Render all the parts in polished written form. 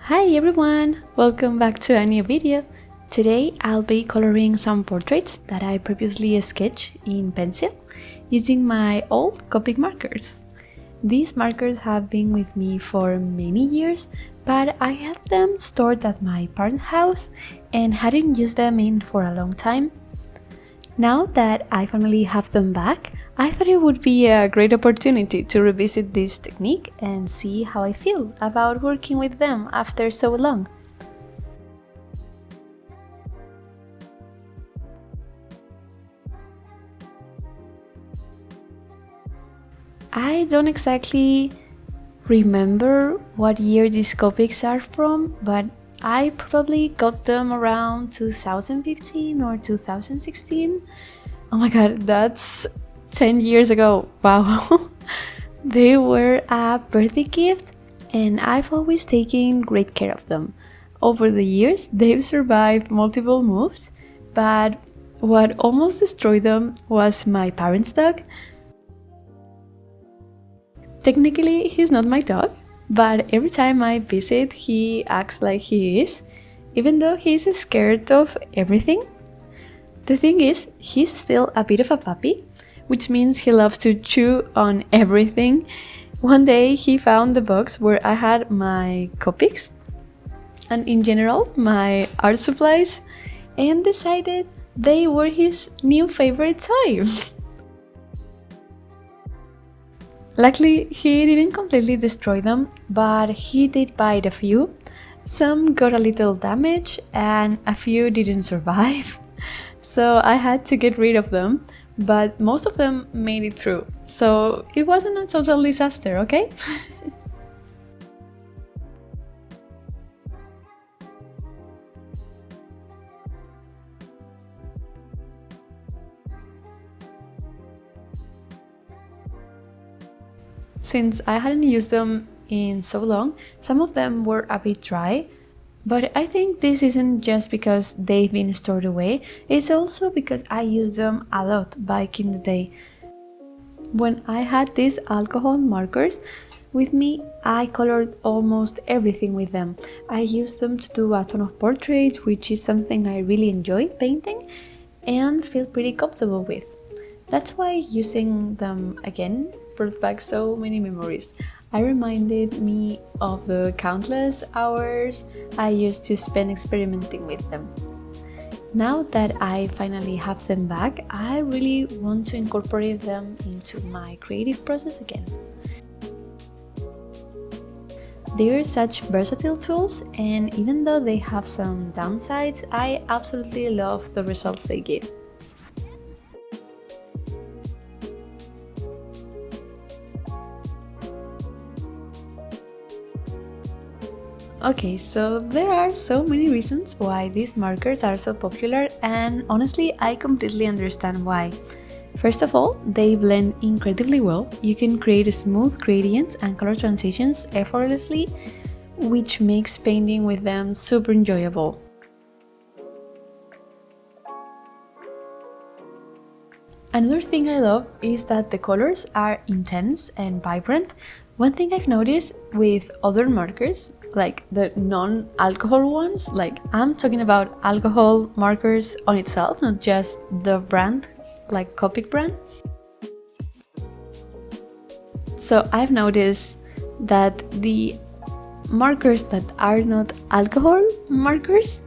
Hi everyone! Welcome back to a new video. Today I'll be coloring some portraits that I previously sketched in pencil using my old Copic markers. These markers have been with me for many years, but I had them stored at my parents' house and hadn't used them in for a long time. Now that I finally have them back, I thought it would be a great opportunity to revisit this technique and see how I feel about working with them after so long. I don't exactly remember what year these Copics are from, but I probably got them around 2015 or 2016. Oh my god, that's 10 years ago. Wow. They were a birthday gift and I've always taken great care of them. Over the years, they've survived multiple moves, but what almost destroyed them was my parents' dog. Technically, he's not my dog, but every time I visit, he acts like he is, even though he's scared of everything. The thing is, he's still a bit of a puppy, which means he loves to chew on everything. One day he found the box where I had my Copics and in general my art supplies and decided they were his new favorite toy. Luckily, he didn't completely destroy them, but he did bite a few. Some got a little damage and a few didn't survive. So I had to get rid of them, but most of them made it through. So it wasn't a total disaster, okay? Since I hadn't used them in so long, some of them were a bit dry, but I think this isn't just because they've been stored away, it's also because I used them a lot back in the day. When I had these alcohol markers with me, I colored almost everything with them. I used them to do a ton of portraits, which is something I really enjoy painting and feel pretty comfortable with. That's why using them again brought back so many memories. It reminded me of the countless hours I used to spend experimenting with them. Now that I finally have them back, I really want to incorporate them into my creative process again. They're such versatile tools, and even though they have some downsides, I absolutely love the results they give. Okay, so there are so many reasons why these markers are so popular, and honestly, I completely understand why. First of all, they blend incredibly well. You can create smooth gradients and color transitions effortlessly, which makes painting with them super enjoyable. Another thing I love is that the colors are intense and vibrant. One thing I've noticed with other markers, like the non-alcohol ones, like I'm talking about alcohol markers on itself, not just the brand, like Copic brand. So I've noticed that the markers that are not alcohol markers,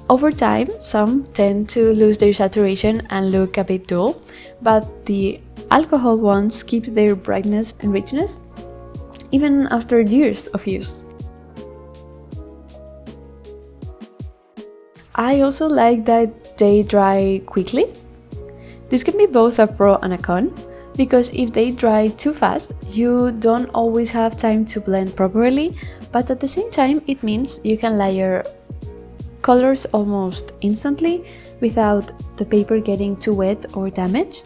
over time, some tend to lose their saturation and look a bit dull, but the alcohol ones keep their brightness and richness even after years of use. I also like that they dry quickly. This can be both a pro and a con, because if they dry too fast, you don't always have time to blend properly, but at the same time, it means you can layer colors almost instantly without the paper getting too wet or damaged.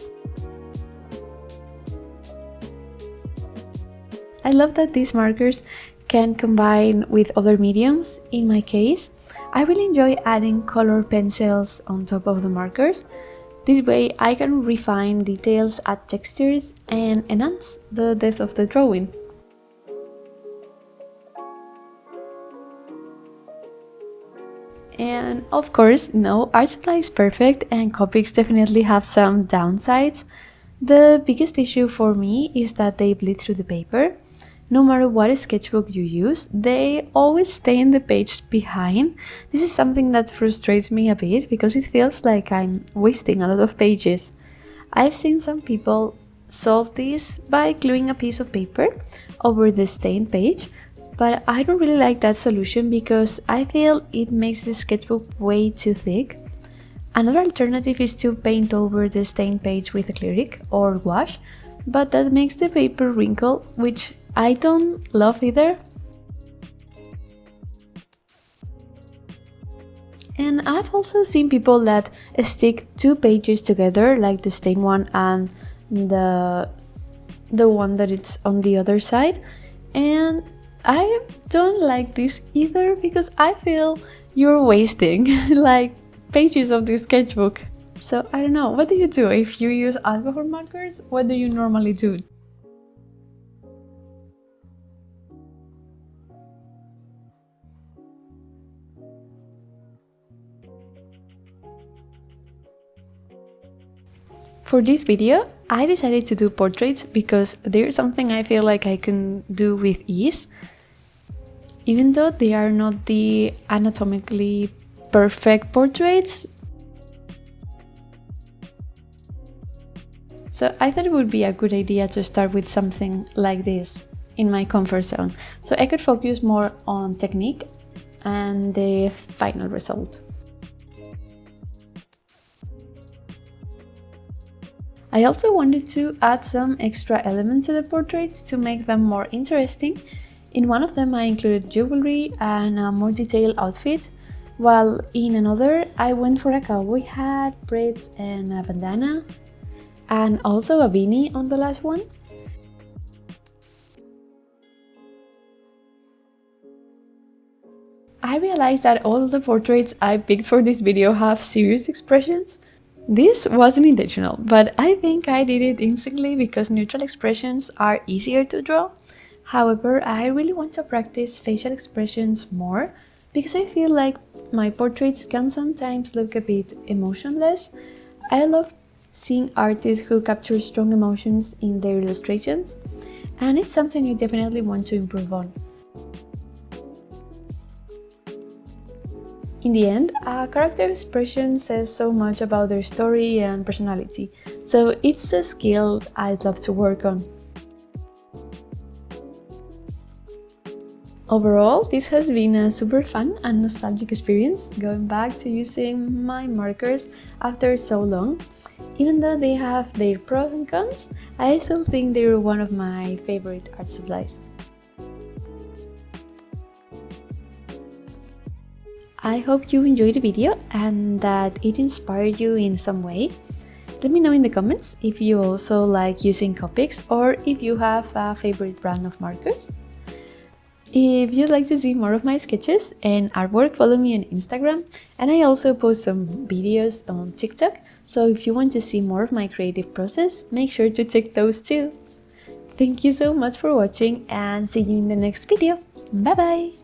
I love that these markers can combine with other mediums. In my case, I really enjoy adding color pencils on top of the markers. This way I can refine details, add textures, and enhance the depth of the drawing. of course, no art supply is perfect and Copics definitely have some downsides. The biggest issue for me is that they bleed through the paper. No matter what sketchbook you use, they always stay in the page behind. This is something that frustrates me a bit because it feels like I'm wasting a lot of pages. I've seen some people solve this by gluing a piece of paper over the stained page, but I don't really like that solution because I feel it makes the sketchbook way too thick. Another alternative is to paint over the stained page with acrylic or wash, but that makes the paper wrinkle, which I don't love either. And I've also seen people that stick two pages together, like the stained one and the one that it's on the other side, and I don't like this either because I feel you're wasting like pages of this sketchbook. So I don't know, what do you do if you use alcohol markers? What do you normally do? For this video, I decided to do portraits because they're something I feel like I can do with ease, even though they are not the anatomically perfect portraits. So I thought it would be a good idea to start with something like this in my comfort zone, so I could focus more on technique and the final result. I also wanted to add some extra elements to the portraits to make them more interesting. In one of them I included jewelry and a more detailed outfit, while in another I went for a cowboy hat, braids and a bandana, and also a beanie on the last one. I realized that all the portraits I picked for this video have serious expressions. This wasn't intentional, but I think I did it instantly because neutral expressions are easier to draw. However, I really want to practice facial expressions more because I feel like my portraits can sometimes look a bit emotionless. I love seeing artists who capture strong emotions in their illustrations, and it's something I definitely want to improve on. In the end, a character expression says so much about their story and personality, so it's a skill I'd love to work on. Overall, this has been a super fun and nostalgic experience, going back to using my markers after so long. Even though they have their pros and cons, I still think they're one of my favorite art supplies. I hope you enjoyed the video and that it inspired you in some way. Let me know in the comments if you also like using Copics or if you have a favorite brand of markers. If you'd like to see more of my sketches and artwork, follow me on Instagram, and I also post some videos on TikTok, so if you want to see more of my creative process, make sure to check those too. Thank you so much for watching and see you in the next video. Bye bye!